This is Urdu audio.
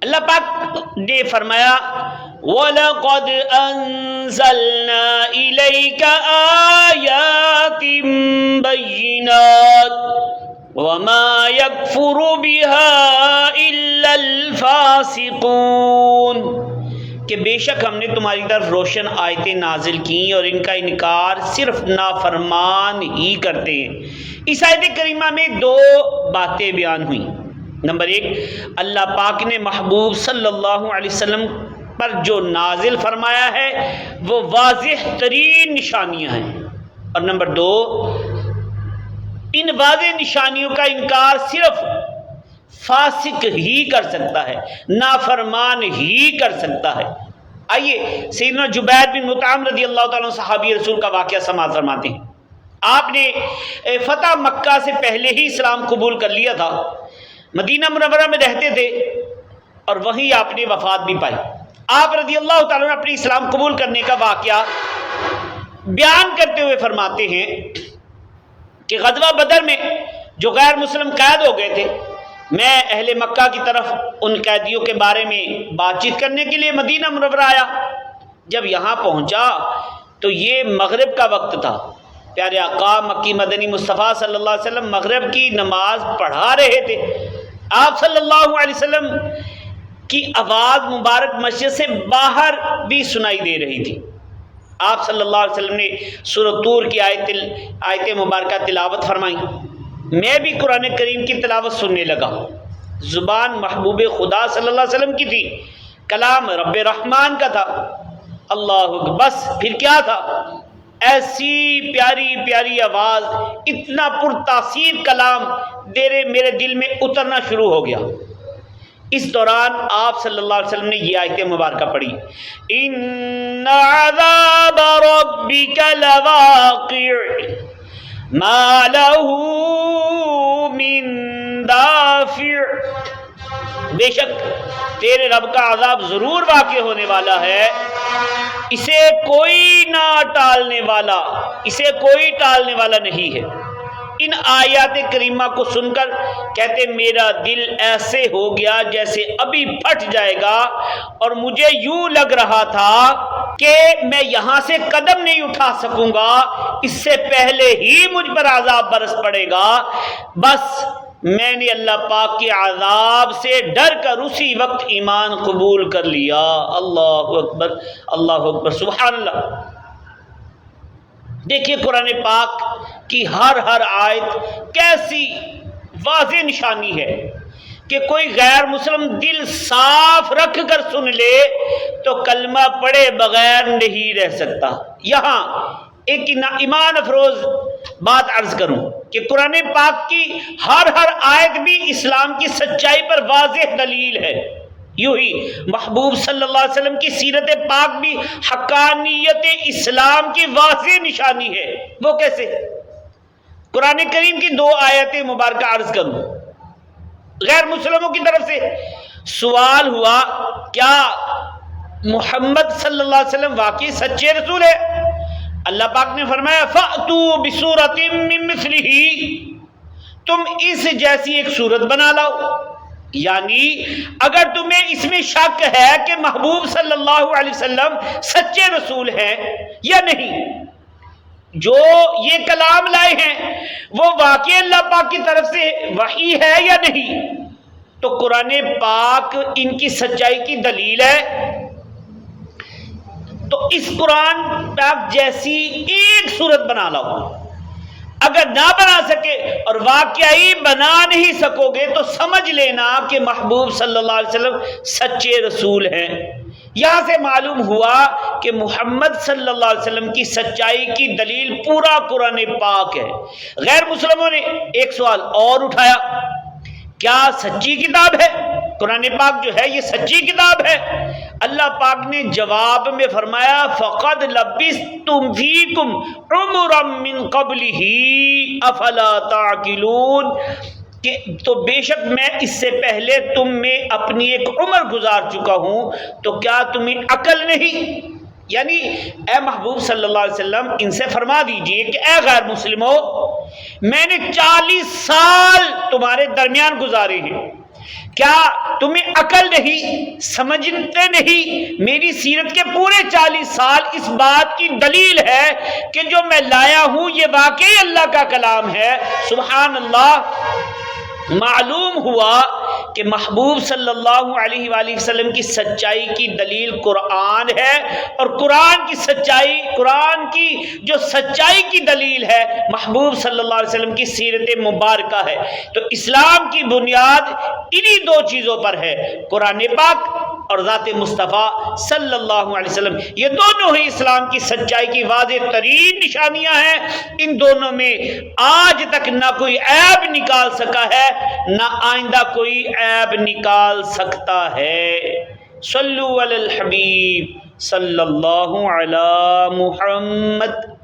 اللہ پاک نے فرمایا وَلَقَدْ أَنزَلْنَا إِلَيْكَ آيَاتٍ بَيِّنَاتٍ وَمَا يَكْفُرُ بِهَا إِلَّا الْفَاسِقُونَ، کہ بے شک ہم نے تمہاری طرف روشن آیتیں نازل کیں اور ان کا انکار صرف نافرمان ہی کرتے ہیں۔ اس آیت کریمہ میں دو باتیں بیان ہوئیں۔ نمبر ایک، اللہ پاک نے محبوب صلی اللہ علیہ وسلم پر جو نازل فرمایا ہے وہ واضح ترین نشانیاں ہیں، اور نمبر دو، ان واضح نشانیوں کا انکار صرف فاسق ہی کر سکتا ہے، نافرمان ہی کر سکتا ہے۔ آئیے سیدنا جبیر بن مطعم رضی اللہ تعالیٰ عنہ صحابی رسول کا واقعہ سماعت فرماتے ہیں۔ آپ نے فتح مکہ سے پہلے ہی اسلام قبول کر لیا تھا، مدینہ منورہ میں رہتے تھے اور وہیں آپ نے وفات بھی پائی۔ آپ رضی اللہ تعالیٰ عنہ اپنی اسلام قبول کرنے کا واقعہ بیان کرتے ہوئے فرماتے ہیں کہ غزوہ بدر میں جو غیر مسلم قید ہو گئے تھے، میں اہل مکہ کی طرف ان قیدیوں کے بارے میں بات چیت کرنے کے لیے مدینہ منورہ آیا۔ جب یہاں پہنچا تو یہ مغرب کا وقت تھا۔ پیارے آقا مکی مدنی مصطفیٰ صلی اللہ علیہ وسلم مغرب کی نماز پڑھا رہے تھے۔ آپ صلی اللہ علیہ وسلم کی آواز مبارک مسجد سے باہر بھی سنائی دے رہی تھی۔ آپ صلی اللہ علیہ وسلم نے سورۃ طور کی آیت مبارکہ تلاوت فرمائی۔ میں بھی قرآن کریم کی تلاوت سننے لگا۔ زبان محبوب خدا صلی اللہ علیہ وسلم کی تھی، کلام رب رحمان کا تھا۔ اللہ اکبر، بس پھر کیا تھا؟ ایسی پیاری پیاری آواز، اتنا پرتاثیر کلام میرے دل میں اترنا شروع ہو گیا۔ اس دوران آپ صلی اللہ علیہ وسلم نے یہ آیت مبارکہ پڑھی، ان عذاب ربک لواقع ما له من دافع، بے شک تیرے رب کا عذاب ضرور واقع ہونے والا ہے، اسے کوئی نہ ٹالنے والا، اسے کوئی ٹالنے والا نہیں ہے۔ ان آیات کریمہ کو سن کر کہتے میرا دل ایسے ہو گیا جیسے ابھی پھٹ جائے گا، اور مجھے یوں لگ رہا تھا کہ میں یہاں سے قدم نہیں اٹھا سکوں گا، اس سے پہلے ہی مجھ پر عذاب برس پڑے گا۔ بس میں نے اللہ پاک کے عذاب سے ڈر کر اسی وقت ایمان قبول کر لیا۔ اللہ اکبر، اللہ اکبر، سبحان اللہ۔ دیکھیے قرآن پاک کی ہر آیت کیسی واضح نشانی ہے کہ کوئی غیر مسلم دل صاف رکھ کر سن لے تو کلمہ پڑھے بغیر نہیں رہ سکتا۔ یہاں ایک ایمان افروز بات عرض کروں کہ قرآن پاک کی ہر آیت بھی اسلام کی سچائی پر واضح دلیل ہے۔ یوں ہی محبوب صلی اللہ علیہ وسلم کی سیرت پاک بھی حقانیت اسلام کی واضح نشانی ہے۔ وہ کیسے؟ قرآن کریم کی دو آیت مبارکہ عرض کروں۔ غیر مسلموں کی طرف سے سوال ہوا کیا محمد صلی اللہ علیہ وسلم واقعی سچے رسول ہے؟ اللہ پاک نے فرمایا فَأْتُوا بِسُورَةٍ مِّن مِّثْلِهِ، تم اس جیسی ایک صورت بنا لاؤ۔ یعنی اگر تمہیں اس میں شک ہے کہ محبوب صلی اللہ علیہ وسلم سچے رسول ہیں یا نہیں، جو یہ کلام لائے ہیں وہ واقعی اللہ پاک کی طرف سے وحی ہے یا نہیں، تو قرآن پاک ان کی سچائی کی دلیل ہے۔ تو اس قرآن پاک جیسی ایک صورت بنا لاؤ۔ اگر نہ بنا سکے اور واقعی بنا نہیں سکو گے تو سمجھ لینا کہ محبوب صلی اللہ علیہ وسلم سچے رسول ہیں۔ یہاں سے معلوم ہوا کہ محمد صلی اللہ علیہ وسلم کی سچائی کی دلیل پورا قرآن پاک ہے۔ غیر مسلموں نے ایک سوال اور اٹھایا، کیا سچی کتاب ہے؟ قرآن پاک جو ہے یہ سچی کتاب ہے؟ اللہ پاک نے جواب میں فرمایا فَقَدْ لَبِثْتُمْ فِيكُمْ عُمُرًا مِّن قَبْلِهِ أَفَلَا تَعْقِلُونَ، کہ تو بے شک میں اس سے پہلے تم میں اپنی ایک عمر گزار چکا ہوں، تو کیا تمہیں عقل نہیں؟ یعنی اے محبوب صلی اللہ علیہ وسلم ان سے فرما دیجئے کہ اے غیر مسلموں، میں نے 40 سال تمہارے درمیان گزارے ہیں، کیا تمہیں عقل نہیں؟ سمجھتے نہیں؟ میری سیرت کے پورے 40 سال اس بات کی دلیل ہے کہ جو میں لایا ہوں یہ واقعی اللہ کا کلام ہے۔ سبحان اللہ۔ معلوم ہوا کہ محبوب صلی اللہ علیہ وآلہ وسلم کی سچائی کی دلیل قرآن ہے، اور قرآن کی سچائی، قرآن کی جو سچائی کی دلیل ہے محبوب صلی اللہ علیہ وسلم کی سیرت مبارکہ ہے۔ تو اسلام کی بنیاد انہی دو چیزوں پر ہے، قرآن پاک اور ذات مصطفیٰ صلی اللہ علیہ وسلم۔ یہ دونوں ہی اسلام کی سچائی کی واضح ترین نشانیاں ہیں۔ ان دونوں میں آج تک نہ کوئی عیب نکال سکا ہے، نہ آئندہ کوئی عیب نکال سکتا ہے۔ صلو علی الحبیب صلی اللہ علی محمد۔